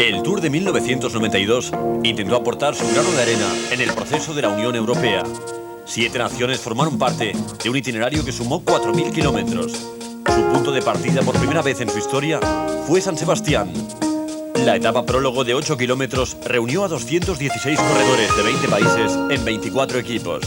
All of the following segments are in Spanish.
El Tour de 1992 intentó aportar su grano de arena en el proceso de la Unión Europea. 7 naciones formaron parte de un itinerario que sumó 4.000 kilómetros. Su punto de partida por primera vez en su historia fue San Sebastián. La etapa prólogo de 8 kilómetros reunió a 216 corredores de 20 países en 24 equipos.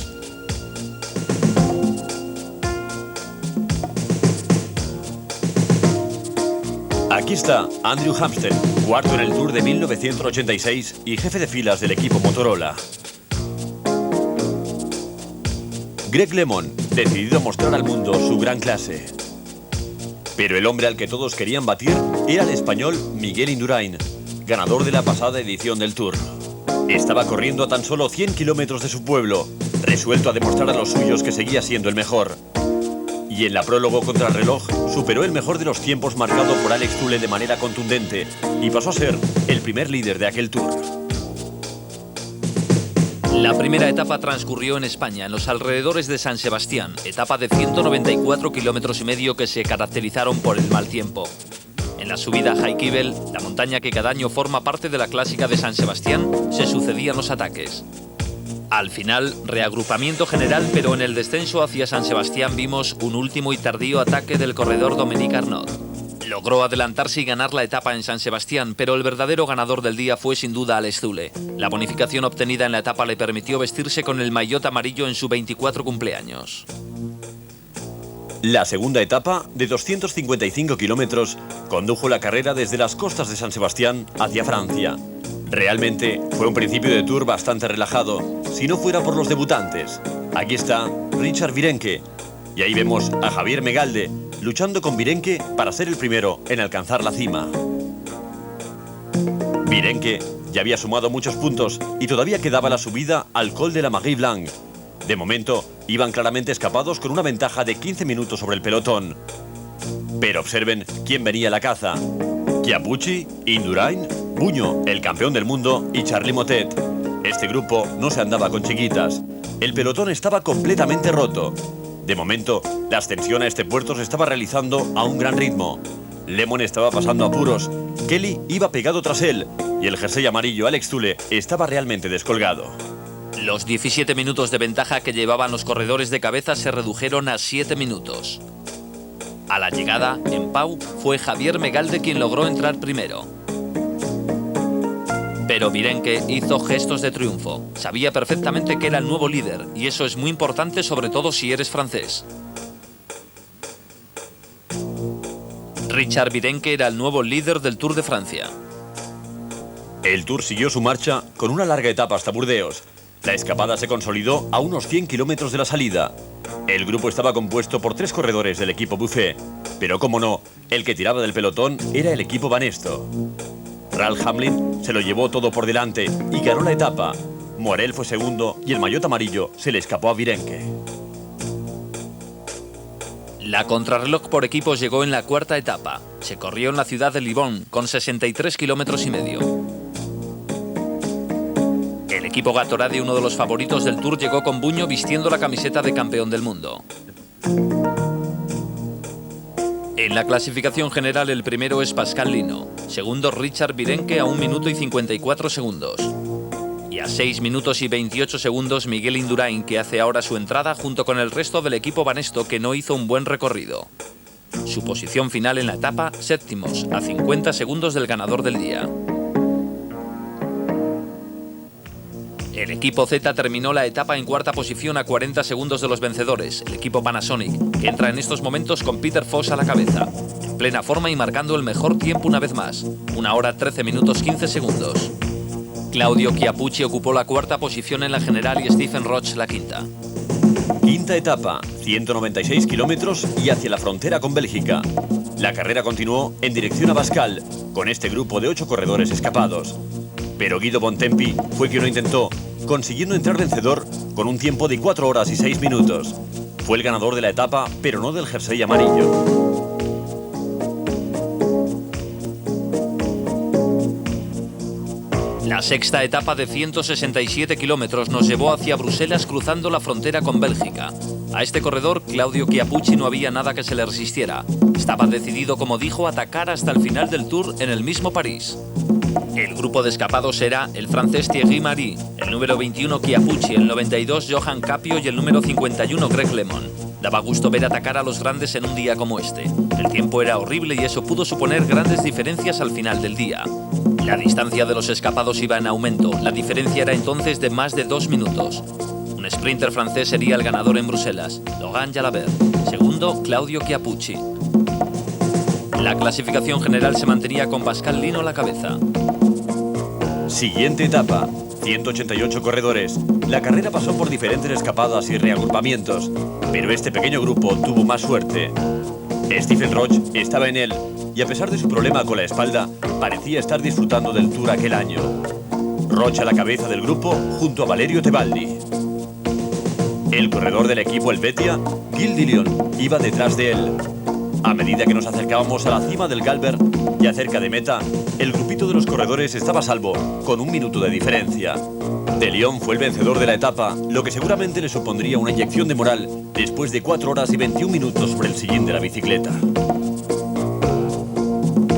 Aquí está Andrew Hampsten, cuarto en el Tour de 1986 y jefe de filas del equipo Motorola. Greg LeMond, decidido a mostrar al mundo su gran clase. Pero el hombre al que todos querían batir era el español Miguel Indurain, ganador de la pasada edición del Tour. Estaba corriendo a tan solo 100 kilómetros de su pueblo, resuelto a demostrar a los suyos que seguía siendo el mejor. Y en la prólogo contra el reloj superó el mejor de los tiempos marcado por Alex Zülle de manera contundente y pasó a ser el primer líder de aquel Tour. La primera etapa transcurrió en España, en los alrededores de San Sebastián, etapa de 194 kilómetros y medio que se caracterizaron por el mal tiempo. En la subida a Jaikibel, la montaña que cada año forma parte de la clásica de San Sebastián, se sucedían los ataques. Al final, reagrupamiento general, pero en el descenso hacia San Sebastián vimos un último y tardío ataque del corredor Dominique Arnaud. Logró adelantarse y ganar la etapa en San Sebastián, pero el verdadero ganador del día fue sin duda Alex Zülle. La bonificación obtenida en la etapa le permitió vestirse con el maillot amarillo en su 24 cumpleaños. La segunda etapa, de 255 kilómetros, condujo la carrera desde las costas de San Sebastián hacia Francia. Realmente fue un principio de Tour bastante relajado, si no fuera por los debutantes. Aquí está Richard Virenque, y ahí vemos a Javier Megalde luchando con Virenque para ser el primero en alcanzar la cima. Virenque ya había sumado muchos puntos y todavía quedaba la subida al Col de la Marie Blanque. De momento, iban claramente escapados con una ventaja de 15 minutos sobre el pelotón. Pero observen quién venía a la caza. Chiappucci, Indurain, Buño, el campeón del mundo, y Charly Motet. Este grupo no se andaba con chiquitas. El pelotón estaba completamente roto. De momento, la ascensión a este puerto se estaba realizando a un gran ritmo. LeMond estaba pasando apuros, Kelly iba pegado tras él, y el jersey amarillo Alex Zülle estaba realmente descolgado. Los 17 minutos de ventaja que llevaban los corredores de cabeza se redujeron a 7 minutos. A la llegada, en Pau, fue Javier Megalde quien logró entrar primero. Pero Virenque hizo gestos de triunfo. Sabía perfectamente que era el nuevo líder, y eso es muy importante, sobre todo si eres francés. Richard Virenque era el nuevo líder del Tour de Francia. El Tour siguió su marcha con una larga etapa hasta Burdeos. La escapada se consolidó a unos 100 kilómetros de la salida. El grupo estaba compuesto por 3 corredores del equipo Buffet, pero como no, el que tiraba del pelotón era el equipo Banesto. Ralph Hamlin se lo llevó todo por delante y ganó la etapa. Morel fue segundo y el maillot amarillo se le escapó a Virenque. La contrarreloj por equipos llegó en la cuarta etapa. Se corrió en la ciudad de Libourne con 63 kilómetros y medio. El equipo Gatorade, uno de los favoritos del Tour, llegó con Buño vistiendo la camiseta de campeón del mundo. En la clasificación general el primero es Pascal Lino, segundo Richard Virenque a 1 minuto y 54 segundos. Y a 6 minutos y 28 segundos Miguel Indurain, que hace ahora su entrada junto con el resto del equipo Banesto, que no hizo un buen recorrido. Su posición final en la etapa, séptimos, a 50 segundos del ganador del día. El equipo Z terminó la etapa en cuarta posición a 40 segundos de los vencedores, el equipo Panasonic, que entra en estos momentos con Peter Foss a la cabeza, en plena forma y marcando el mejor tiempo una vez más, 1 hora 13 minutos 15 segundos. Claudio Chiappucci ocupó la cuarta posición en la general y Stephen Roche la quinta. Quinta etapa, 196 kilómetros y hacia la frontera con Bélgica. La carrera continuó en dirección a Bascal, con este grupo de 8 corredores escapados. Pero Guido Bontempi fue quien lo intentó, consiguiendo entrar vencedor con un tiempo de 4 horas y 6 minutos. Fue el ganador de la etapa, pero no del jersey amarillo. La sexta etapa de 167 kilómetros nos llevó hacia Bruselas cruzando la frontera con Bélgica. A este corredor, Claudio Chiappucci, no había nada que se le resistiera. Estaba decidido, como dijo, a atacar hasta el final del Tour en el mismo París. El grupo de escapados era el francés Thierry Marie, el número 21 Chiappucci, el 92 Johan Capio y el número 51 Greg LeMond. Daba gusto ver atacar a los grandes en un día como este. El tiempo era horrible y eso pudo suponer grandes diferencias al final del día. La distancia de los escapados iba en aumento. La diferencia era entonces de más de 2 minutos. Un sprinter francés sería el ganador en Bruselas, Laurent Jalabert. Segundo, Claudio Chiappucci. La clasificación general se mantenía con Pascal Lino a la cabeza. Siguiente etapa, 188 corredores. La carrera pasó por diferentes escapadas y reagrupamientos, pero este pequeño grupo tuvo más suerte. Stephen Roche estaba en él y a pesar de su problema con la espalda, parecía estar disfrutando del Tour aquel año. Roche a la cabeza del grupo junto a Valerio Tebaldi. El corredor del equipo Helvetia, Gilles Dillon, iba detrás de él. A medida que nos acercábamos a la cima del Galbert, ya cerca de meta, el grupito de los corredores estaba a salvo, con 1 minuto de diferencia. De Lyon fue el vencedor de la etapa, lo que seguramente le supondría una inyección de moral después de 4 horas y 21 minutos sobre el sillín de la bicicleta.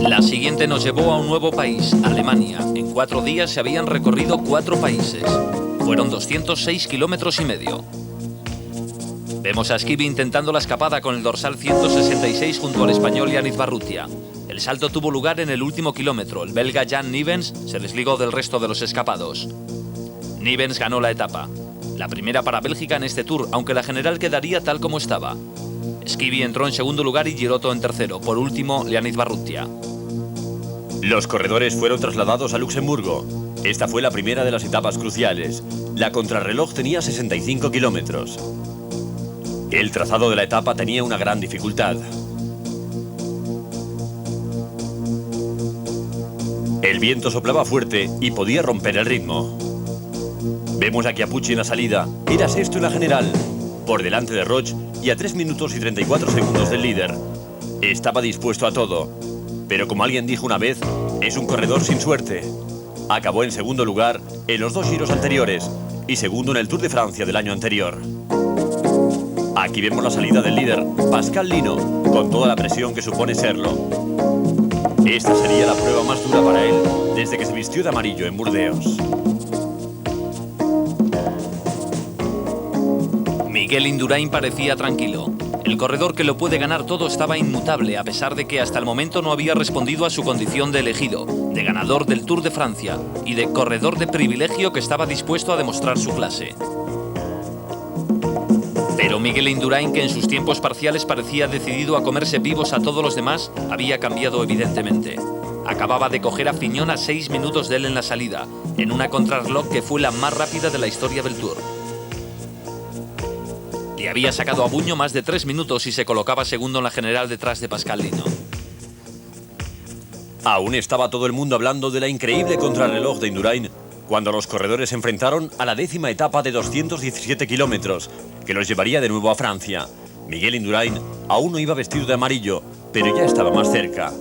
La siguiente nos llevó a un nuevo país, Alemania. En 4 días se habían recorrido 4 países. Fueron 206 kilómetros y medio. Vemos a Schivi intentando la escapada con el dorsal 166 junto al español Yannick Barrutia. El salto tuvo lugar en el último kilómetro. El belga Jan Nivens se desligó del resto de los escapados. Nivens ganó la etapa. La primera para Bélgica en este Tour, aunque la general quedaría tal como estaba. Schivi entró en segundo lugar y Girotto en tercero. Por último, Yannick Barrutia. Los corredores fueron trasladados a Luxemburgo. Esta fue la primera de las etapas cruciales. La contrarreloj tenía 65 kilómetros. El trazado de la etapa tenía una gran dificultad. El viento soplaba fuerte y podía romper el ritmo. Vemos a Chiappucci en la salida. Era sexto en la general, por delante de Roche y a 3 minutos y 34 segundos del líder. Estaba dispuesto a todo, pero como alguien dijo una vez, es un corredor sin suerte. Acabó en segundo lugar en los 2 giros anteriores y segundo en el Tour de Francia del año anterior. Aquí vemos la salida del líder, Pascal Lino, con toda la presión que supone serlo. Esta sería la prueba más dura para él desde que se vistió de amarillo en Burdeos. Miguel Indurain parecía tranquilo. El corredor que lo puede ganar todo estaba inmutable, a pesar de que hasta el momento no había respondido a su condición de elegido, de ganador del Tour de Francia y de corredor de privilegio que estaba dispuesto a demostrar su clase. Pero Miguel Indurain, que en sus tiempos parciales parecía decidido a comerse vivos a todos los demás, había cambiado evidentemente. Acababa de coger a Fignon a 6 minutos de él en la salida, en una contrarreloj que fue la más rápida de la historia del Tour. Le había sacado a Buño más de 3 minutos y se colocaba segundo en la general detrás de Pascal Lino. Aún estaba todo el mundo hablando de la increíble contrarreloj de Indurain cuando los corredores se enfrentaron a la 10ª etapa de 217 kilómetros, que los llevaría de nuevo a Francia. Miguel Indurain aún no iba vestido de amarillo, pero ya estaba más cerca.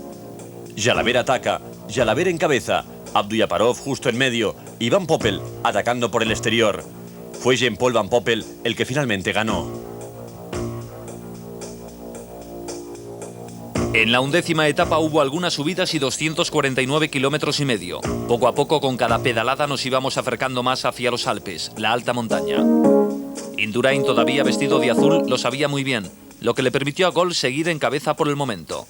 Jalabert ataca, Jalabert encabeza, Abdullaparov justo en medio y Van Poppel atacando por el exterior. Fue Jean-Paul Van Poppel el que finalmente ganó. En la 11ª etapa hubo algunas subidas y 249 kilómetros y medio. Poco a poco, con cada pedalada, nos íbamos acercando más hacia los Alpes, la alta montaña. Indurain, todavía vestido de azul, lo sabía muy bien, lo que le permitió a Gol seguir en cabeza por el momento.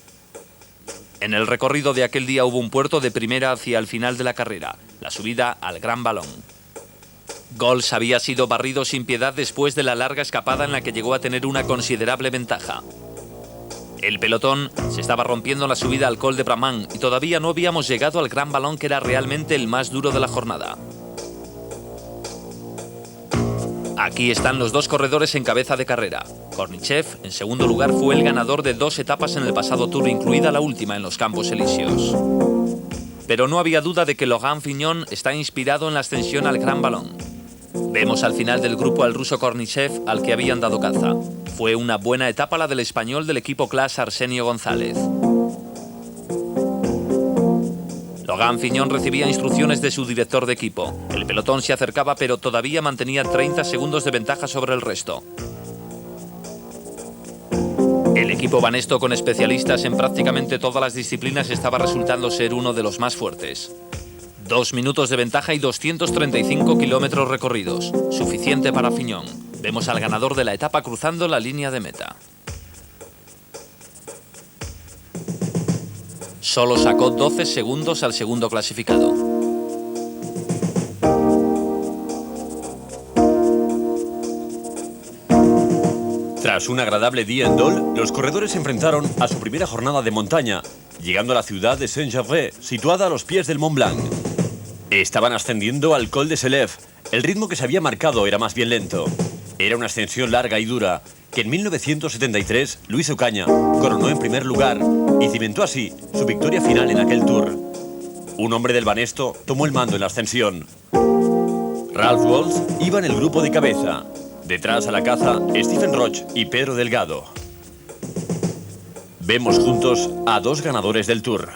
En el recorrido de aquel día hubo un puerto de primera hacia el final de la carrera, la subida al Gran Balón. Gols había sido barrido sin piedad después de la larga escapada en la que llegó a tener una considerable ventaja. El pelotón se estaba rompiendo en la subida al Col de Bramant y todavía no habíamos llegado al Gran Balón, que era realmente el más duro de la jornada. Aquí están los 2 corredores en cabeza de carrera. Kornichev, en segundo lugar, fue el ganador de 2 etapas en el pasado Tour, incluida la última en los Campos Elíseos. Pero no había duda de que Laurent Fignon está inspirado en la ascensión al Gran Balón. Vemos al final del grupo al ruso Kornichev, al que habían dado caza. Fue una buena etapa la del español del equipo Class Arsenio González. Laurent Fignon recibía instrucciones de su director de equipo. El pelotón se acercaba, pero todavía mantenía 30 segundos de ventaja sobre el resto. El equipo Banesto, con especialistas en prácticamente todas las disciplinas, estaba resultando ser uno de los más fuertes. 2 minutos de ventaja y 235 kilómetros recorridos. Suficiente para Fignon. Vemos al ganador de la etapa cruzando la línea de meta. Solo sacó 12 segundos al segundo clasificado. Tras un agradable día en Dole, los corredores se enfrentaron a su primera jornada de montaña, llegando a la ciudad de Saint-Gervais, situada a los pies del Mont Blanc. Estaban ascendiendo al Col de Selève. El ritmo que se había marcado era más bien lento. Era una ascensión larga y dura, que en 1973 Luis Ocaña coronó en primer lugar y cimentó así su victoria final en aquel Tour. Un hombre del Banesto tomó el mando en la ascensión. Ralph Walsh iba en el grupo de cabeza. Detrás a la caza, Stephen Roche y Pedro Delgado. Vemos juntos a dos ganadores del Tour.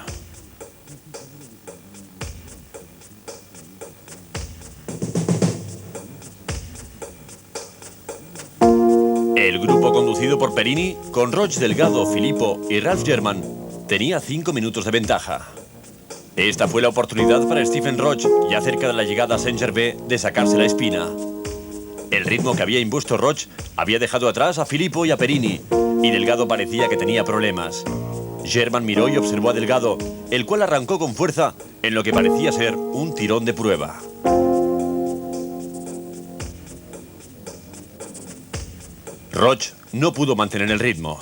El grupo conducido por Perini, con Roche, Delgado, Filippo y Ralph German, tenía 5 minutos de ventaja. Esta fue la oportunidad para Stephen Roche, ya cerca de la llegada a Saint-Gervais, de sacarse la espina. El ritmo que había impuesto Roche había dejado atrás a Filippo y a Perini, y Delgado parecía que tenía problemas. German miró y observó a Delgado, el cual arrancó con fuerza en lo que parecía ser un tirón de prueba. Roche no pudo mantener el ritmo.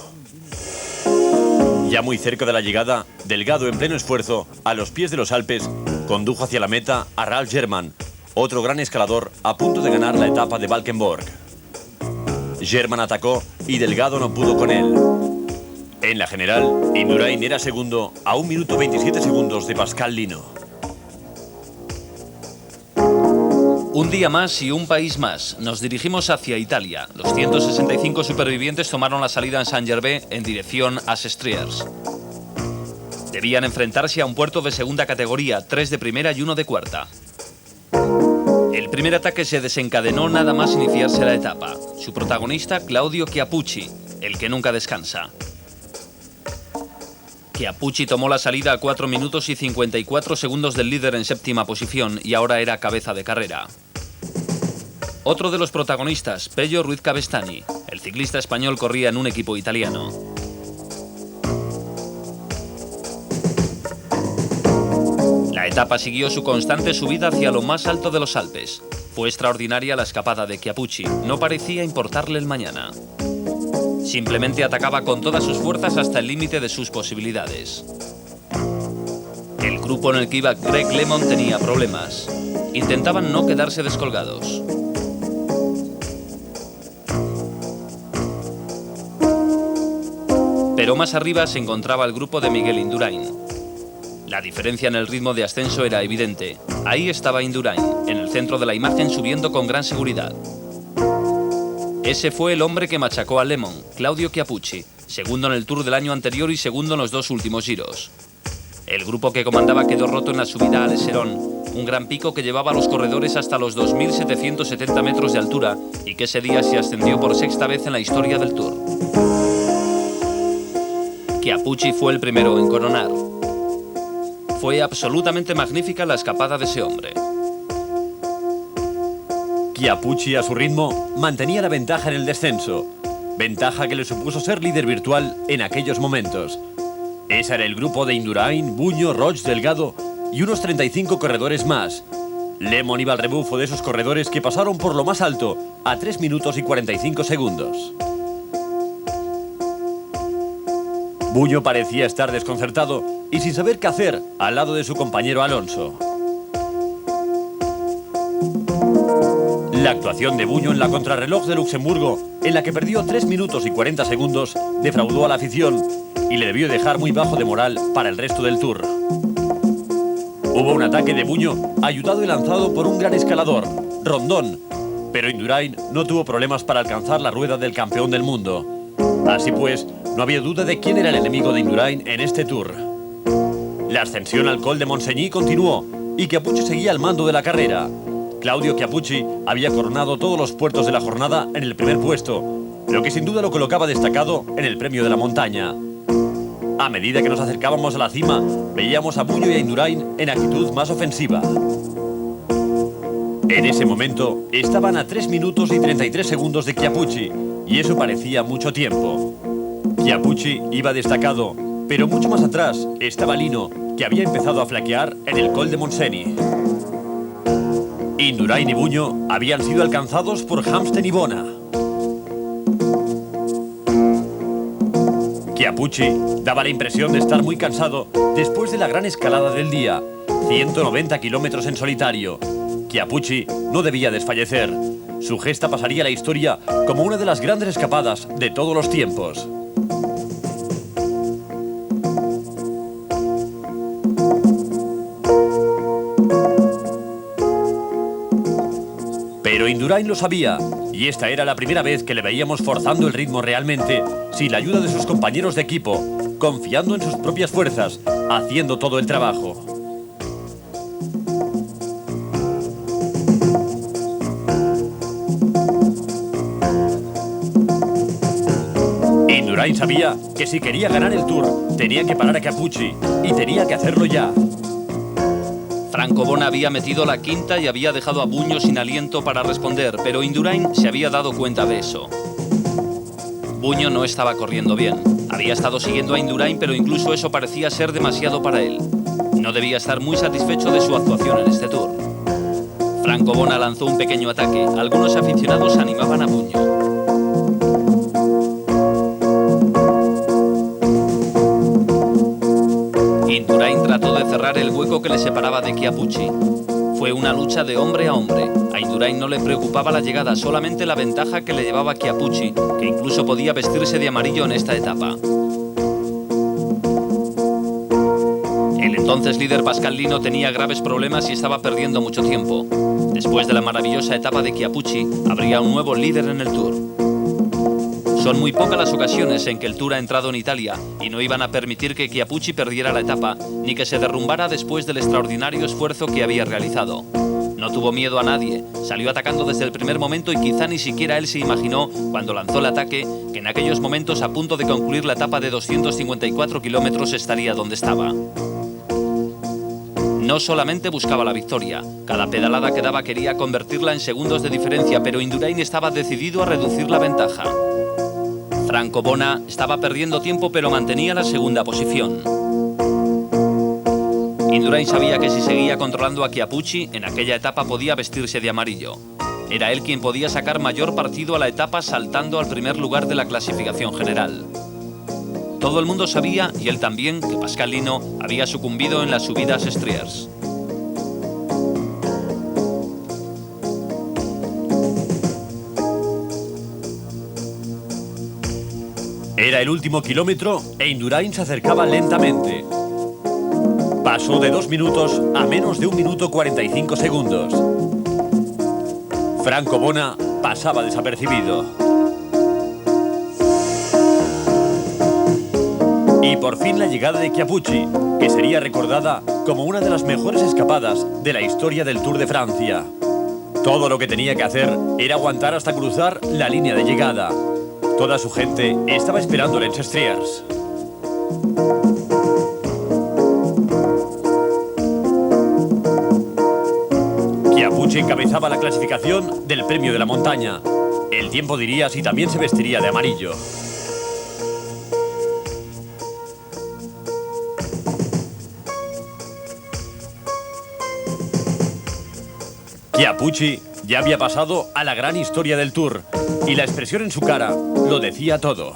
Ya muy cerca de la llegada, Delgado, en pleno esfuerzo, a los pies de los Alpes, condujo hacia la meta a Ralph German, otro gran escalador a punto de ganar la etapa de Valkenburg. German atacó y Delgado no pudo con él. En la general, Indurain era segundo a 1 minuto 27 segundos de Pascal Lino. Un día más y un país más. Nos dirigimos hacia Italia. Los 165 supervivientes tomaron la salida en Saint-Gervais en dirección a Sestriers. Debían enfrentarse a un puerto de segunda categoría, 3 de primera y 1 de cuarta. El primer ataque se desencadenó nada más iniciarse la etapa. Su protagonista, Claudio Chiappucci, el que nunca descansa. Chiappucci tomó la salida a 4 minutos y 54 segundos del líder en séptima posición y ahora era cabeza de carrera. Otro de los protagonistas, Pello Ruiz Cabestany. El ciclista español corría en un equipo italiano. La etapa siguió su constante subida hacia lo más alto de los Alpes. Fue extraordinaria la escapada de Chiappucci. No parecía importarle el mañana. Simplemente atacaba con todas sus fuerzas hasta el límite de sus posibilidades. El grupo en el que iba Greg LeMond tenía problemas. Intentaban no quedarse descolgados. Pero más arriba se encontraba el grupo de Miguel Indurain. La diferencia en el ritmo de ascenso era evidente. Ahí estaba Indurain, en el centro de la imagen, subiendo con gran seguridad. Ese fue el hombre que machacó a LeMond, Claudio Chiappucci, segundo en el Tour del año anterior y segundo en los 2 últimos giros. El grupo que comandaba quedó roto en la subida al Eserón, un gran pico que llevaba a los corredores hasta los 2.770 metros de altura y que ese día se ascendió por 6ª vez en la historia del Tour. Chiappucci fue el primero en coronar. Fue absolutamente magnífica la escapada de ese hombre. Chiappucci, a su ritmo, mantenía la ventaja en el descenso. Ventaja que le supuso ser líder virtual en aquellos momentos. Ese era el grupo de Indurain, Buño, Roche, Delgado y unos 35 corredores más. LeMond iba al rebufo de esos corredores que pasaron por lo más alto a 3 minutos y 45 segundos. Buño parecía estar desconcertado y sin saber qué hacer al lado de su compañero Alonso. La actuación de Buño en la contrarreloj de Luxemburgo, en la que perdió 3 minutos y 40 segundos, defraudó a la afición y le debió dejar muy bajo de moral para el resto del Tour. Hubo un ataque de Buño, ayudado y lanzado por un gran escalador, Rondón, pero Indurain no tuvo problemas para alcanzar la rueda del campeón del mundo. Así pues, no había duda de quién era el enemigo de Indurain en este Tour. La ascensión al Col de Montseny continuó y Chiappucci seguía al mando de la carrera. Claudio Chiappucci había coronado todos los puertos de la jornada en el primer puesto, lo que sin duda lo colocaba destacado en el premio de la montaña. A medida que nos acercábamos a la cima, veíamos a Buño y a Indurain en actitud más ofensiva. En ese momento, estaban a 3 minutos y 33 segundos de Chiappucci, y eso parecía mucho tiempo. Chiappucci iba destacado, pero mucho más atrás estaba Lino, que había empezado a flaquear en el Col de Montseny. Indurain y Buño habían sido alcanzados por Hamsten y Bona. Chiappucci daba la impresión de estar muy cansado después de la gran escalada del día, 190 kilómetros en solitario. Chiappucci no debía desfallecer. Su gesta pasaría a la historia como una de las grandes escapadas de todos los tiempos. Pero Indurain lo sabía, y esta era la primera vez que le veíamos forzando el ritmo realmente, sin la ayuda de sus compañeros de equipo, confiando en sus propias fuerzas, haciendo todo el trabajo. Indurain sabía que si quería ganar el Tour, tenía que parar a Chiappucci, y tenía que hacerlo ya. Franco Bona había metido la quinta y había dejado a Buño sin aliento para responder, pero Indurain se había dado cuenta de eso. Buño no estaba corriendo bien. Había estado siguiendo a Indurain, pero incluso eso parecía ser demasiado para él. No debía estar muy satisfecho de su actuación en este Tour. Franco Bona lanzó un pequeño ataque. Algunos aficionados animaban a Buño. Indurain trató de cerrar el hueco que le separaba de Chiappucci. Fue una lucha de hombre a hombre. A Indurain no le preocupaba la llegada, solamente la ventaja que le llevaba Chiappucci, que incluso podía vestirse de amarillo en esta etapa. El entonces líder Pascal Lino tenía graves problemas y estaba perdiendo mucho tiempo. Después de la maravillosa etapa de Chiappucci, habría un nuevo líder en el Tour. Son muy pocas las ocasiones en que el Tour ha entrado en Italia y no iban a permitir que Chiappucci perdiera la etapa ni que se derrumbara después del extraordinario esfuerzo que había realizado. No tuvo miedo a nadie, salió atacando desde el primer momento y quizá ni siquiera él se imaginó, cuando lanzó el ataque, que en aquellos momentos a punto de concluir la etapa de 254 kilómetros estaría donde estaba. No solamente buscaba la victoria, cada pedalada que daba quería convertirla en segundos de diferencia, pero Indurain estaba decidido a reducir la ventaja. Franco Bona estaba perdiendo tiempo, pero mantenía la segunda posición. Indurain sabía que si seguía controlando a Chiappucci, en aquella etapa podía vestirse de amarillo. Era él quien podía sacar mayor partido a la etapa saltando al primer lugar de la clasificación general. Todo el mundo sabía, y él también, que Pascal Lino había sucumbido en las subidas Strierz. Era el último kilómetro e Indurain se acercaba lentamente. Pasó de 2 minutos a menos de 1 minuto 45 segundos. Franco Bona pasaba desapercibido. Y por fin la llegada de Chiappucci, que sería recordada como una de las mejores escapadas de la historia del Tour de Francia. Todo lo que tenía que hacer era aguantar hasta cruzar la línea de llegada. Toda su gente estaba esperándole en Strierz. Chiappucci encabezaba la clasificación del premio de la montaña. El tiempo diría si también se vestiría de amarillo. Chiappucci ya había pasado a la gran historia del Tour y la expresión en su cara lo decía todo.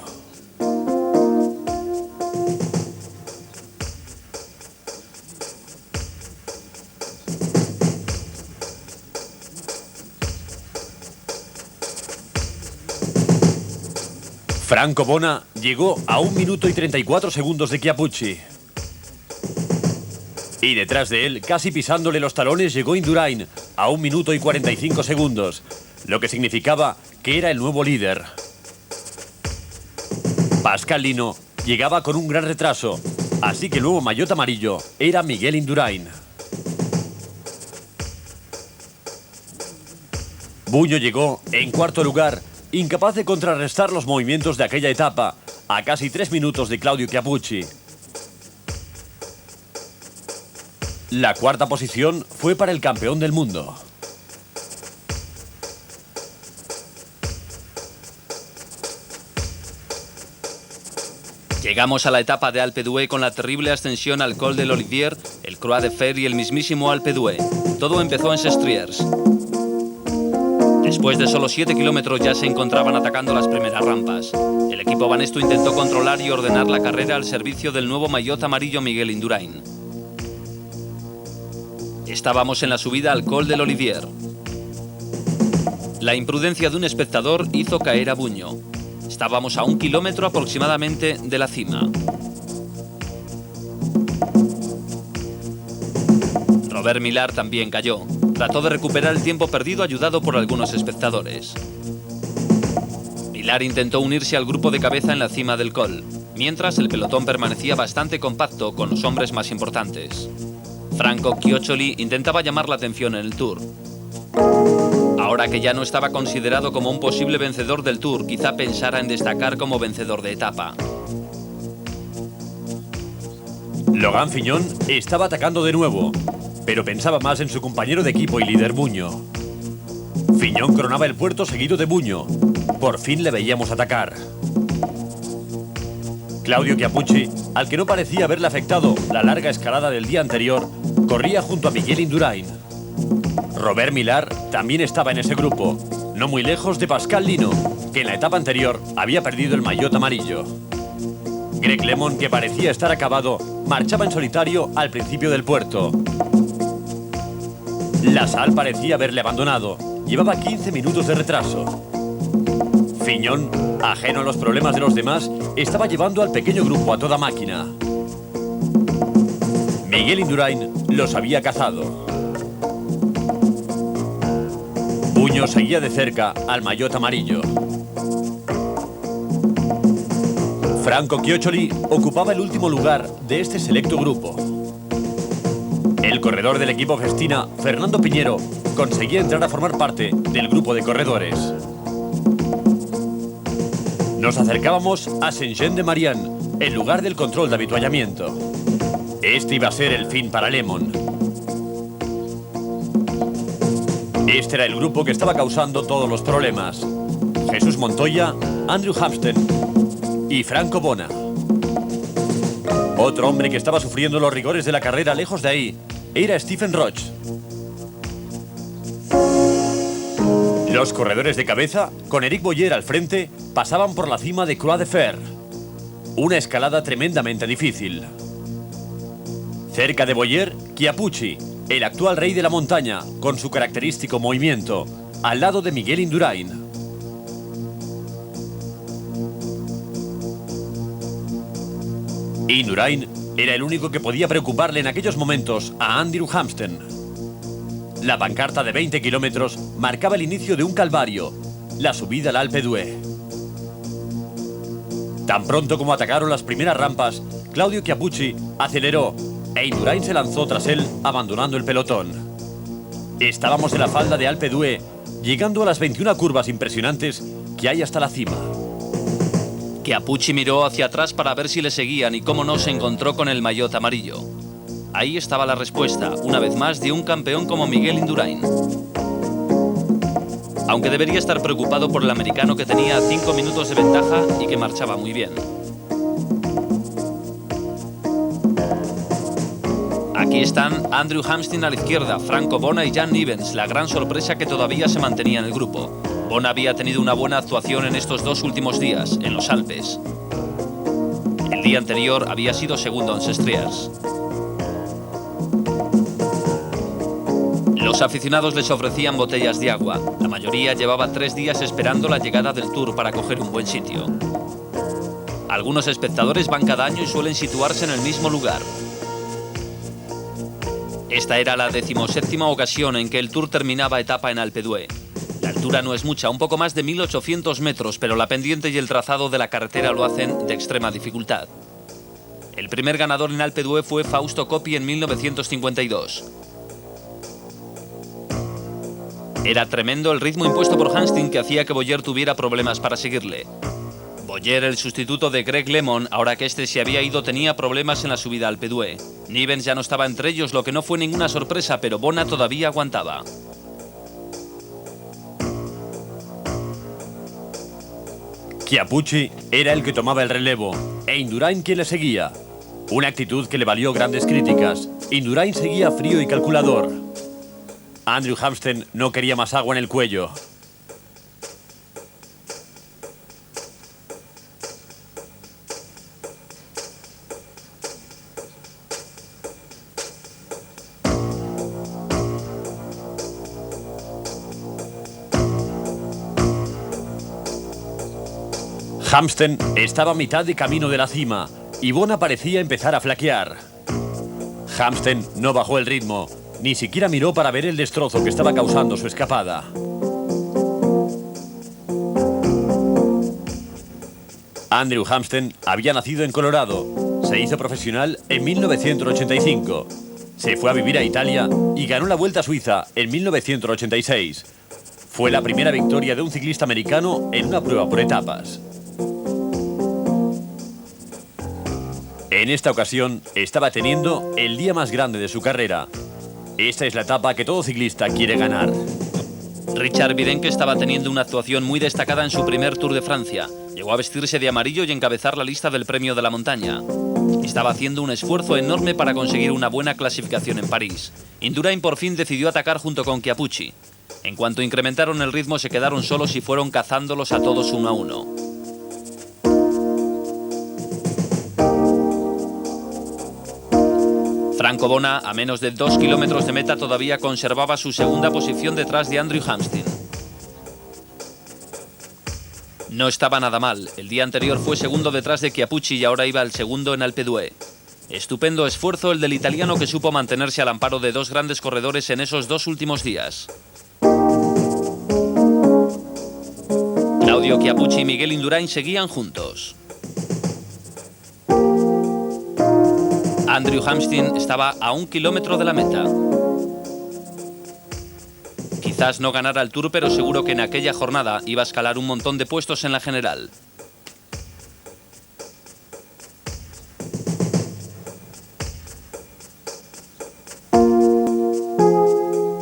Franco Bona llegó a 1 minuto y 34 segundos de Chiappucci. Y detrás de él, casi pisándole los talones, llegó Indurain a 1 minuto y 45 segundos, lo que significaba que era el nuevo líder. Pascal Lino llegaba con un gran retraso, así que el nuevo maillot amarillo era Miguel Indurain. Buño llegó en 4º lugar, incapaz de contrarrestar los movimientos de aquella etapa, a casi 3 minutos de Claudio Chiappucci. La cuarta posición fue para el campeón del mundo. Llegamos a la etapa de Alpe d'Huez con la terrible ascensión al Col de l'Olivier, el Croix de Fer y el mismísimo Alpe d'Huez. Todo empezó en Sestriers. Después de solo 7 kilómetros ya se encontraban atacando las primeras rampas. El equipo Banesto intentó controlar y ordenar la carrera al servicio del nuevo maillot amarillo Miguel Indurain. Estábamos en la subida al Col de l'Olivier. La imprudencia de un espectador hizo caer a Buño. Estábamos a 1 kilómetro aproximadamente de la cima. Robert Millar también cayó. Trató de recuperar el tiempo perdido ayudado por algunos espectadores. Millar intentó unirse al grupo de cabeza en la cima del col, mientras el pelotón permanecía bastante compacto con los hombres más importantes. Franco Chioccioli intentaba llamar la atención en el Tour. Ahora que ya no estaba considerado como un posible vencedor del Tour, quizá pensara en destacar como vencedor de etapa. Logan Fignon estaba atacando de nuevo, pero pensaba más en su compañero de equipo y líder Buño. Fignon coronaba el puerto seguido de Buño. Por fin le veíamos atacar. Claudio Chiappucci, al que no parecía haberle afectado la larga escalada del día anterior, corría junto a Miguel Indurain. Robert Millar también estaba en ese grupo, no muy lejos de Pascal Lino, que en la etapa anterior había perdido el maillot amarillo. Greg LeMond, que parecía estar acabado, marchaba en solitario al principio del puerto. Lassalle parecía haberle abandonado. Llevaba 15 minutos de retraso. Fignon, ajeno a los problemas de los demás, estaba llevando al pequeño grupo a toda máquina. Miguel Indurain los había cazado. Buño seguía de cerca al maillot amarillo. Franco Chioccioli ocupaba el último lugar de este selecto grupo. El corredor del equipo Festina, Fernando Piñero, conseguía entrar a formar parte del grupo de corredores. Nos acercábamos a Saint-Jean-de-Maurienne, el lugar del control de avituallamiento. Este iba a ser el fin para LeMond. Este era el grupo que estaba causando todos los problemas. Jesús Montoya, Andrew Hampsten y Franco Bona. Otro hombre que estaba sufriendo los rigores de la carrera lejos de ahí era Stephen Roche. Los corredores de cabeza, con Eric Boyer al frente, pasaban por la cima de Croix de Fer. Una escalada tremendamente difícil. Cerca de Boyer, Chiappucci, el actual rey de la montaña, con su característico movimiento, al lado de Miguel Indurain. Indurain era el único que podía preocuparle en aquellos momentos a Andrew Hampsten. La pancarta de 20 kilómetros marcaba el inicio de un calvario, la subida al Alpe d'Huez. Tan pronto como atacaron las primeras rampas, Claudio Chiappucci aceleró e Indurain se lanzó tras él, abandonando el pelotón. Estábamos en la falda de Alpe d'Huez, llegando a las 21 curvas impresionantes que hay hasta la cima. Chiappucci miró hacia atrás para ver si le seguían y cómo no se encontró con el maillot amarillo. Ahí estaba la respuesta, una vez más, de un campeón como Miguel Indurain. Aunque debería estar preocupado por el americano que tenía 5 minutos de ventaja y que marchaba muy bien. Aquí están Andrew Hampsten a la izquierda, Franco Bona y Jan Nivens, la gran sorpresa que todavía se mantenía en el grupo. Bona había tenido una buena actuación en estos 2 últimos días, en los Alpes. El día anterior había sido segundo en Sestriers. Los aficionados les ofrecían botellas de agua. La mayoría llevaba 3 días esperando la llegada del Tour para coger un buen sitio. Algunos espectadores van cada año y suelen situarse en el mismo lugar. Esta era la 17ª ocasión en que el Tour terminaba etapa en Alpe d'Huez. La altura no es mucha, un poco más de 1800 metros, pero la pendiente y el trazado de la carretera lo hacen de extrema dificultad. El primer ganador en Alpe d'Huez fue Fausto Coppi en 1952. Era tremendo el ritmo impuesto por Hampsten que hacía que Boyer tuviera problemas para seguirle. Boyer, el sustituto de Greg LeMond, ahora que este se había ido, tenía problemas en la subida al Alpe d'Huez. Nivens ya no estaba entre ellos, lo que no fue ninguna sorpresa, pero Bona todavía aguantaba. Chiappucci era el que tomaba el relevo e Indurain quien le seguía. Una actitud que le valió grandes críticas. Indurain seguía frío y calculador. Andrew Hampsten no quería más agua en el cuello. Hampsten estaba a mitad de camino de la cima y Bona parecía empezar a flaquear. Hampsten no bajó el ritmo, ni siquiera miró para ver el destrozo que estaba causando su escapada. Andrew Hampsten había nacido en Colorado, se hizo profesional en 1985, se fue a vivir a Italia y ganó la Vuelta a Suiza en 1986. Fue la primera victoria de un ciclista americano en una prueba por etapas. En esta ocasión estaba teniendo el día más grande de su carrera. Esta es la etapa que todo ciclista quiere ganar. Richard Virenque estaba teniendo una actuación muy destacada en su primer Tour de Francia. Llegó a vestirse de amarillo y encabezar la lista del Premio de la Montaña. Estaba haciendo un esfuerzo enorme para conseguir una buena clasificación en París. Indurain por fin decidió atacar junto con Chiappucci. En cuanto incrementaron el ritmo, se quedaron solos y fueron cazándolos a todos uno a uno. Franco Bona, a menos de 2 kilómetros de meta, todavía conservaba su segunda posición detrás de Andrew Hampsten. No estaba nada mal. El día anterior fue segundo detrás de Chiappucci y ahora iba el segundo en Alpe d'Huez. Estupendo esfuerzo el del italiano, que supo mantenerse al amparo de dos grandes corredores en esos dos últimos días. Claudio Chiappucci y Miguel Indurain seguían juntos. Andrew Hampsten estaba a 1 kilómetro de la meta. Quizás no ganara el Tour, pero seguro que en aquella jornada iba a escalar un montón de puestos en la general.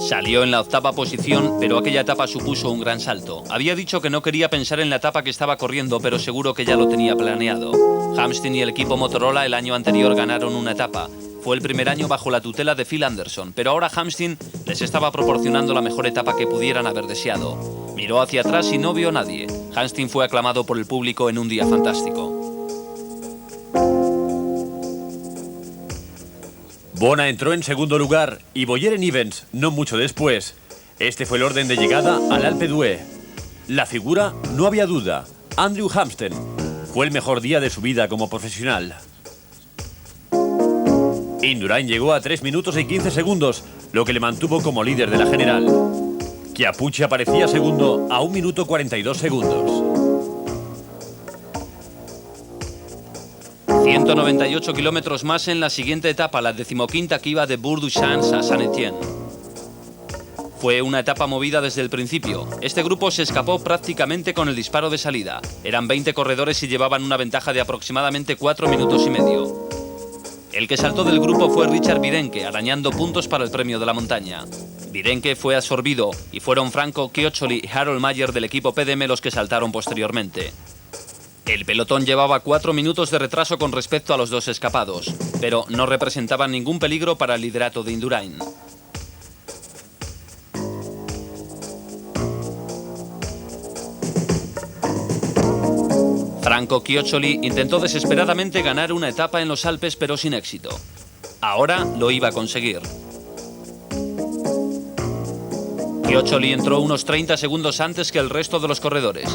Salió en la 8ª posición, pero aquella etapa supuso un gran salto. Había dicho que no quería pensar en la etapa que estaba corriendo, pero seguro que ya lo tenía planeado. Hampsten y el equipo Motorola el año anterior ganaron una etapa. Fue el primer año bajo la tutela de Phil Anderson, pero ahora Hampsten les estaba proporcionando la mejor etapa que pudieran haber deseado. Miró hacia atrás y no vio a nadie. Hampsten fue aclamado por el público en un día fantástico. Bona entró en segundo lugar y Boyer-Nivens no mucho después. Este fue el orden de llegada al Alpe d'Huez. La figura, no había duda, Andrew Hampsten. Fue el mejor día de su vida como profesional. Indurain llegó a 3 minutos y 15 segundos, lo que le mantuvo como líder de la general. Chiappucci aparecía segundo a 1 minuto 42 segundos. 198 kilómetros más en la siguiente etapa, la 15ª, que iba de Bourg-du-Chans a Saint-Étienne. Fue una etapa movida desde el principio. Este grupo se escapó prácticamente con el disparo de salida. Eran 20 corredores y llevaban una ventaja de aproximadamente 4 minutos y medio. El que saltó del grupo fue Richard Virenque, arañando puntos para el Premio de la Montaña. Virenque fue absorbido y fueron Franco Chioccioli y Harold Mayer del equipo PDM los que saltaron posteriormente. El pelotón llevaba 4 minutos de retraso con respecto a los dos escapados, pero no representaban ningún peligro para el liderato de Indurain. Franco Chioccioli intentó desesperadamente ganar una etapa en los Alpes, pero sin éxito. Ahora lo iba a conseguir. Chioccioli entró unos 30 segundos antes que el resto de los corredores.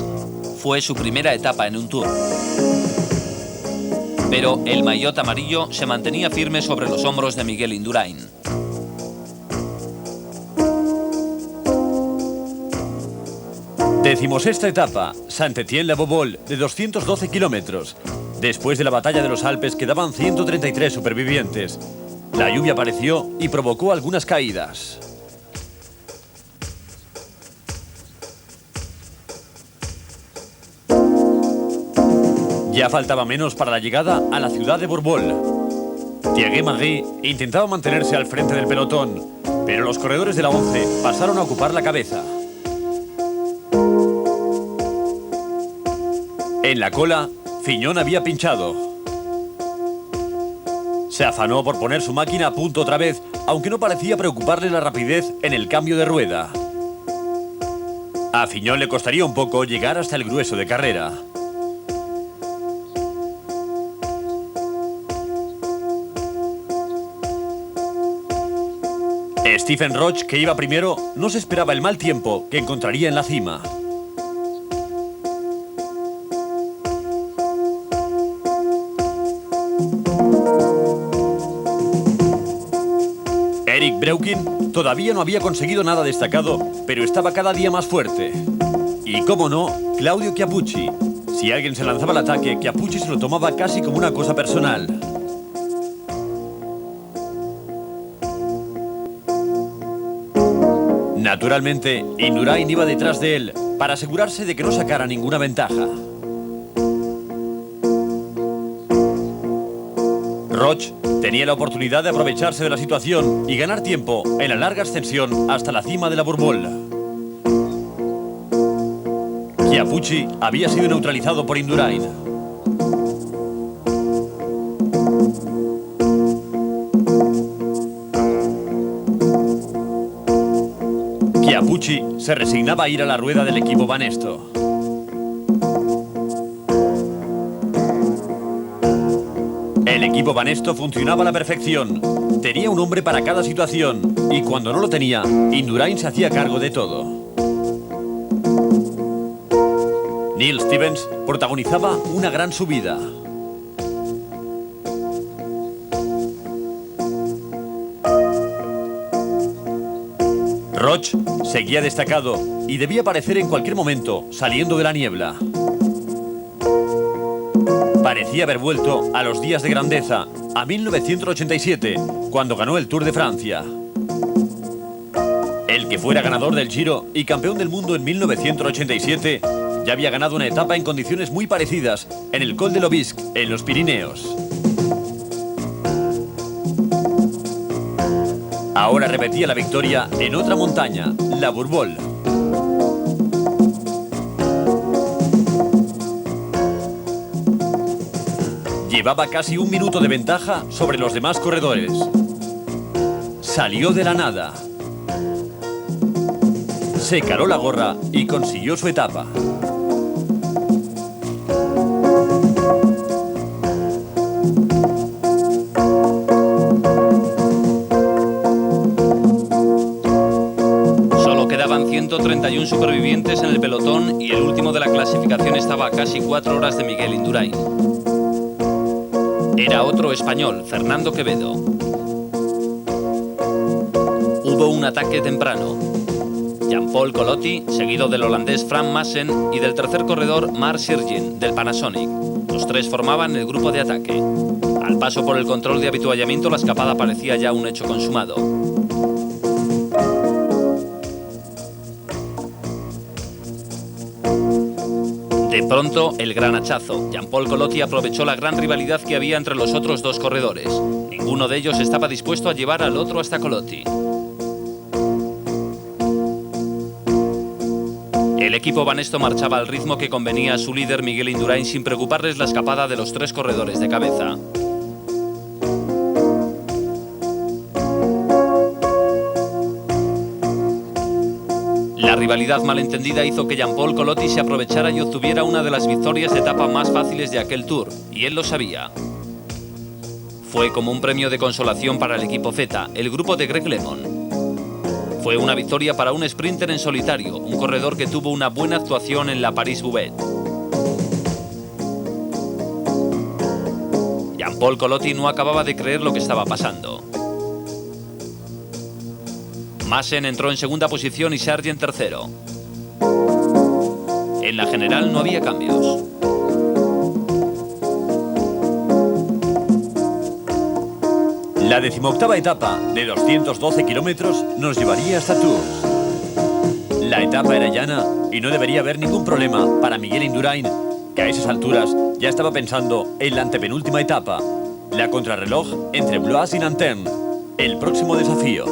Fue su primera etapa en un Tour. Pero el maillot amarillo se mantenía firme sobre los hombros de Miguel Indurain. Decimosexta etapa, Saint-Étienne-la-Bobol, de 212 kilómetros. Después de la batalla de los Alpes quedaban 133 supervivientes. La lluvia apareció y provocó algunas caídas. Ya faltaba menos para la llegada a la ciudad de Borbol. Thierry Margy intentaba mantenerse al frente del pelotón, pero los corredores de la 11 pasaron a ocupar la cabeza. En la cola, Fignon había pinchado. Se afanó por poner su máquina a punto otra vez, aunque no parecía preocuparle la rapidez en el cambio de rueda. A Fignon le costaría un poco llegar hasta el grueso de carrera. Stephen Roche, que iba primero, no se esperaba el mal tiempo que encontraría en la cima. Eric Breukin todavía no había conseguido nada destacado, pero estaba cada día más fuerte. Y, cómo no, Claudio Chiappucci. Si alguien se lanzaba al ataque, Chiappucci se lo tomaba casi como una cosa personal. Naturalmente, Indurain iba detrás de él para asegurarse de que no sacara ninguna ventaja. Roche tenía la oportunidad de aprovecharse de la situación y ganar tiempo en la larga ascensión hasta la cima de la Bourboule. Chiappucci había sido neutralizado por Indurain. Chiappucci se resignaba a ir a la rueda del equipo Banesto. El equipo Banesto funcionaba a la perfección. Tenía un hombre para cada situación y cuando no lo tenía, Indurain se hacía cargo de todo. Neil Stevens protagonizaba una gran subida. Roche seguía destacado y debía aparecer en cualquier momento, saliendo de la niebla. Parecía haber vuelto a los días de grandeza, a 1987, cuando ganó el Tour de Francia. El que fuera ganador del Giro y campeón del mundo en 1987, ya había ganado una etapa en condiciones muy parecidas en el Col de l'Aubisque, en los Pirineos. Ahora repetía la victoria en otra montaña, la Bourboule. Llevaba casi un minuto de ventaja sobre los demás corredores. Salió de la nada. Se caló la gorra y consiguió su etapa. Solo quedaban 131 supervivientes en el pelotón y el último de la clasificación estaba a casi 4 horas de Miguel Indurain. Era otro español, Fernando Quevedo. Hubo un ataque temprano. Jean-Paul Colotti, seguido del holandés Frank Maassen y del tercer corredor Marc Sirgin, del Panasonic. Los tres formaban el grupo de ataque. Al paso por el control de avituallamiento, la escapada parecía ya un hecho consumado. De pronto, el gran hachazo. Jean-Paul Colotti aprovechó la gran rivalidad que había entre los otros dos corredores. Ninguno de ellos estaba dispuesto a llevar al otro hasta Colotti. El equipo Banesto marchaba al ritmo que convenía a su líder Miguel Indurain sin preocuparles la escapada de los tres corredores de cabeza. La rivalidad malentendida hizo que Jean-Paul Colotti se aprovechara y obtuviera una de las victorias de etapa más fáciles de aquel Tour, y él lo sabía. Fue como un premio de consolación para el equipo Zeta, el grupo de Greg LeMond. Fue una victoria para un sprinter en solitario, un corredor que tuvo una buena actuación en la París-Roubaix. Jean-Paul Colotti no acababa de creer lo que estaba pasando. Maassen entró en segunda posición y Sargent tercero. En la general no había cambios. La 18ª etapa de 212 kilómetros nos llevaría hasta Tours. La etapa era llana y no debería haber ningún problema para Miguel Indurain, que a esas alturas ya estaba pensando en la antepenúltima etapa, la contrarreloj entre Blois y Nanterre, el próximo desafío.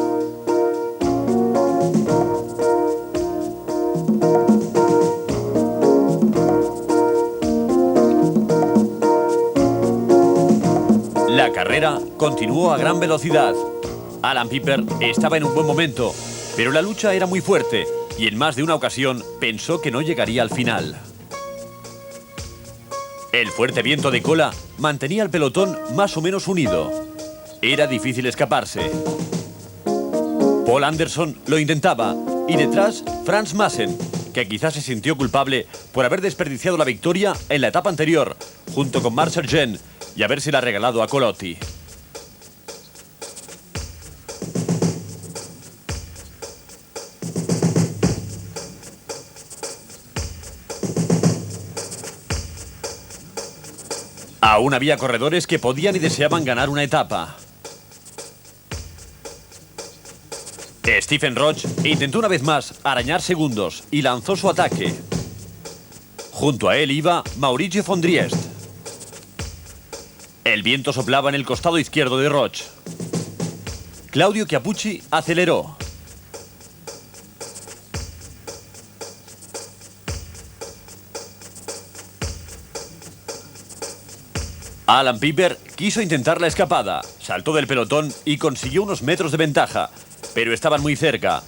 La carrera continuó a gran velocidad. Alan Piper estaba en un buen momento, pero la lucha era muy fuerte y en más de una ocasión pensó que no llegaría al final. El fuerte viento de cola mantenía al pelotón más o menos unido. Era difícil escaparse. Paul Anderson lo intentaba y detrás Franz Maassen, que quizás se sintió culpable por haber desperdiciado la victoria en la etapa anterior, junto con Marc Sergent, y habérsela regalado a Colotti. Aún había corredores que podían y deseaban ganar una etapa. Stephen Roche intentó una vez más arañar segundos y lanzó su ataque. Junto a él iba Mauricio von Driest. El viento soplaba en el costado izquierdo de Roche. Claudio Chiappucci aceleró. Alan Piper quiso intentar la escapada, saltó del pelotón y consiguió unos metros de ventaja, pero estaban muy cerca.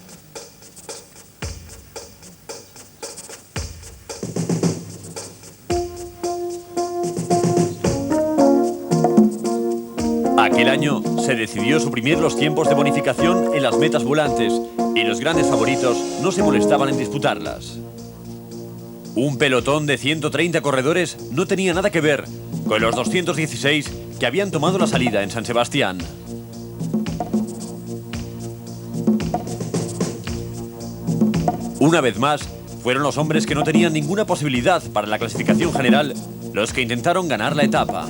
Aquel año se decidió suprimir los tiempos de bonificación en las metas volantes y los grandes favoritos no se molestaban en disputarlas. Un pelotón de 130 corredores no tenía nada que ver con los 216 que habían tomado la salida en San Sebastián. Una vez más, fueron los hombres que no tenían ninguna posibilidad para la clasificación general los que intentaron ganar la etapa.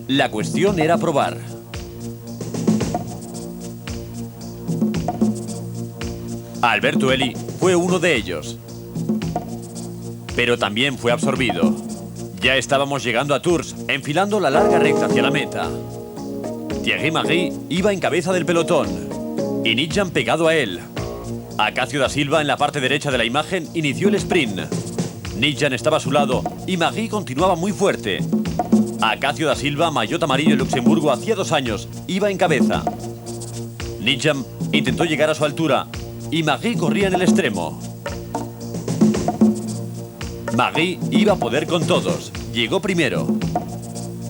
La cuestión era probar. Alberto Eli fue uno de ellos, pero también fue absorbido. Ya estábamos llegando a Tours, enfilando la larga recta hacia la meta. Thierry Margy iba en cabeza del pelotón y Nijam pegado a él. Acacio da Silva, en la parte derecha de la imagen, inició el sprint. Nijam estaba a su lado y Margy continuaba muy fuerte. Acacio da Silva, maillot amarillo en Luxemburgo hacía 2 años, iba en cabeza. Nijam intentó llegar a su altura y Margy corría en el extremo. Margy iba a poder con todos. Llegó primero.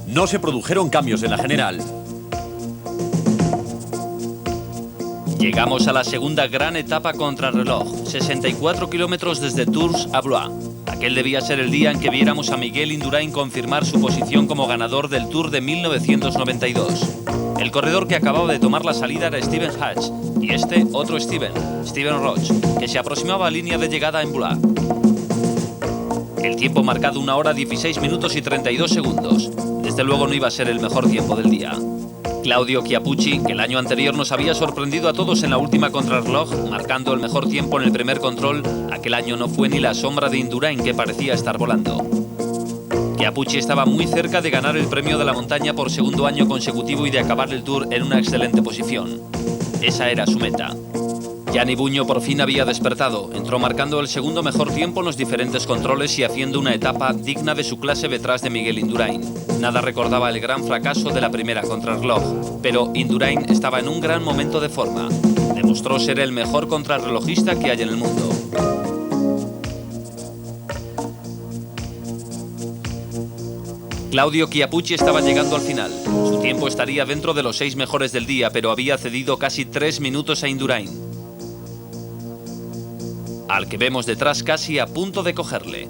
No se produjeron cambios en la general. Llegamos a la segunda gran etapa contrarreloj, 64 kilómetros desde Tours a Blois. Aquel debía ser el día en que viéramos a Miguel Indurain confirmar su posición como ganador del Tour de 1992. El corredor que acababa de tomar la salida era Steven Hatch y este otro Steven Roche, que se aproximaba a línea de llegada en Blois. El tiempo marcado 1 hora 16 minutos y 32 segundos. Desde luego no iba a ser el mejor tiempo del día. Claudio Chiappucci, que el año anterior nos había sorprendido a todos en la última contrarreloj, marcando el mejor tiempo en el primer control, aquel año no fue ni la sombra de Indurain, que parecía estar volando. Chiappucci estaba muy cerca de ganar el premio de la montaña por segundo año consecutivo y de acabar el Tour en una excelente posición. Esa era su meta. Gianni Bugno por fin había despertado, entró marcando el segundo mejor tiempo en los diferentes controles y haciendo una etapa digna de su clase detrás de Miguel Indurain. Nada recordaba el gran fracaso de la primera contrarreloj, pero Indurain estaba en un gran momento de forma. Demostró ser el mejor contrarrelojista que hay en el mundo. Claudio Chiappucci estaba llegando al final. Su tiempo estaría dentro de los 6 mejores del día, pero había cedido casi 3 minutos a Indurain, al que vemos detrás casi a punto de cogerle.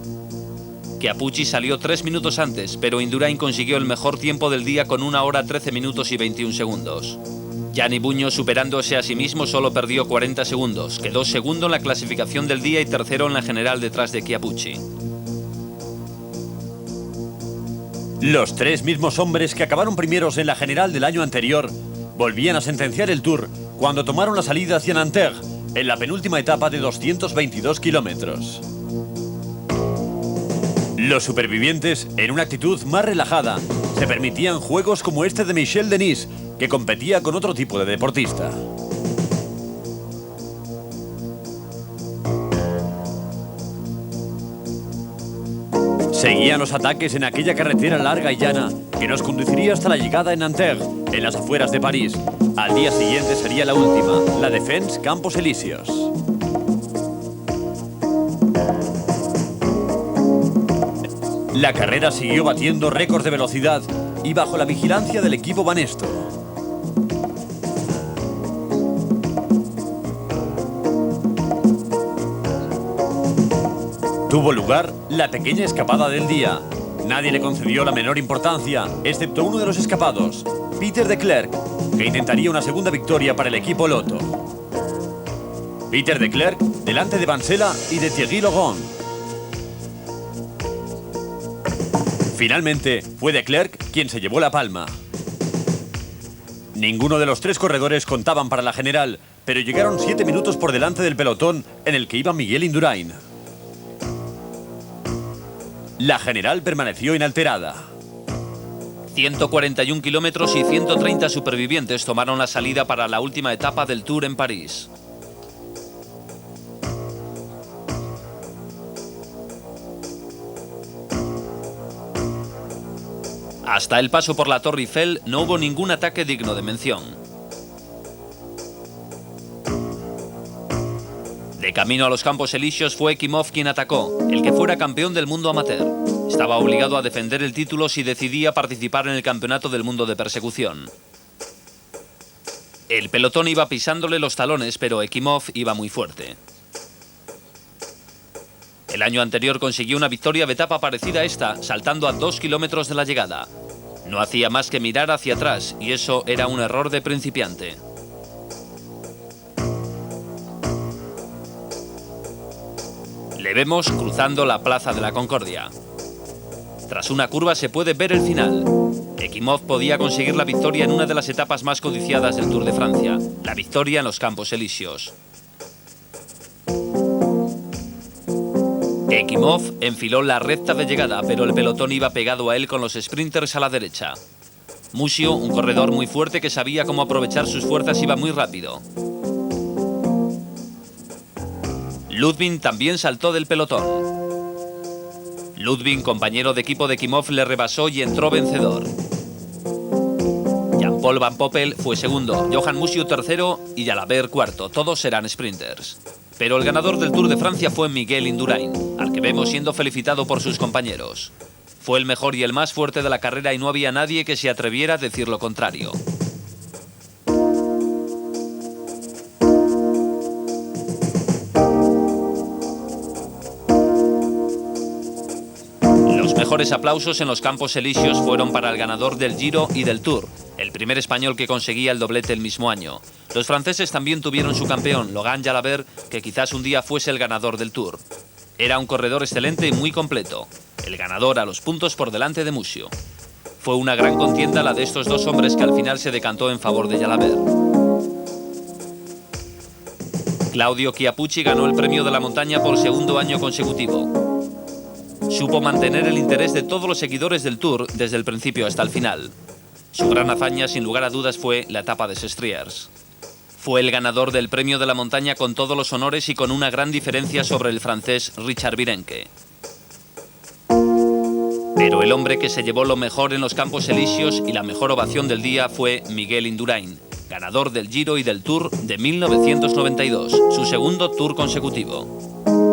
Chiappucci salió 3 minutos antes, pero Indurain consiguió el mejor tiempo del día con 1 hora 13 minutos y 21 segundos. Gianni Bugno, superándose a sí mismo, solo perdió 40 segundos. Quedó segundo en la clasificación del día y tercero en la general detrás de Chiappucci. Los 3 mismos hombres que acabaron primeros en la general del año anterior volvían a sentenciar el Tour cuando tomaron la salida hacia Nanterre en la penúltima etapa de 222 kilómetros. Los supervivientes, en una actitud más relajada, se permitían juegos como este de Michel Denis, que competía con otro tipo de deportista. Seguían los ataques en aquella carretera larga y llana que nos conduciría hasta la llegada en Nanterre, en las afueras de París. Al día siguiente sería la última, la Défense Campos Elíseos. La carrera siguió batiendo récords de velocidad y bajo la vigilancia del equipo Banesto. Tuvo lugar la pequeña escapada del día. Nadie le concedió la menor importancia, excepto uno de los escapados, Peter de Klerk, que intentaría una segunda victoria para el equipo Lotto. Peter de Klerk delante de Vansela y de Thierry Logon. Finalmente, fue de Klerk quien se llevó la palma. Ninguno de los tres corredores contaban para la general, pero llegaron 7 minutos por delante del pelotón en el que iba Miguel Indurain. La general permaneció inalterada. 141 kilómetros y 130 supervivientes tomaron la salida para la última etapa del Tour en París. Hasta el paso por la Torre Eiffel no hubo ningún ataque digno de mención. De camino a los Campos Elíseos fue Ekimov quien atacó, el que fuera campeón del mundo amateur. Estaba obligado a defender el título si decidía participar en el Campeonato del Mundo de Persecución. El pelotón iba pisándole los talones, pero Ekimov iba muy fuerte. El año anterior consiguió una victoria de etapa parecida a esta, saltando a 2 kilómetros de la llegada. No hacía más que mirar hacia atrás, y eso era un error de principiante. Le vemos cruzando la Plaza de la Concordia. Tras una curva se puede ver el final. Ekimov podía conseguir la victoria en una de las etapas más codiciadas del Tour de Francia, la victoria en los Campos Elíseos. Ekimov enfiló la recta de llegada, pero el pelotón iba pegado a él con los sprinters a la derecha. Musio, un corredor muy fuerte que sabía cómo aprovechar sus fuerzas, iba muy rápido. Ludwig también saltó del pelotón. Ludwig, compañero de equipo de Ekimov, le rebasó y entró vencedor. Jean-Paul Van Poppel fue segundo, Johan Museeuw tercero y Jalabert cuarto. Todos serán sprinters. Pero el ganador del Tour de Francia fue Miguel Indurain, al que vemos siendo felicitado por sus compañeros. Fue el mejor y el más fuerte de la carrera y no había nadie que se atreviera a decir lo contrario. Los mejores aplausos en los Campos Elíseos fueron para el ganador del Giro y del Tour, el primer español que conseguía el doblete el mismo año. Los franceses también tuvieron su campeón, Laurent Jalabert, que quizás un día fuese el ganador del Tour. Era un corredor excelente y muy completo, el ganador a los puntos por delante de Museeuw. Fue una gran contienda la de estos dos hombres que al final se decantó en favor de Jalabert. Claudio Chiappucci ganó el premio de la montaña por segundo año consecutivo. Supo mantener el interés de todos los seguidores del Tour desde el principio hasta el final. Su gran hazaña, sin lugar a dudas, fue la etapa de Sestriers. Fue el ganador del premio de la montaña con todos los honores y con una gran diferencia sobre el francés Richard Virenque. Pero el hombre que se llevó lo mejor en los Campos Elíseos y la mejor ovación del día fue Miguel Indurain, ganador del Giro y del Tour de 1992, su segundo Tour consecutivo.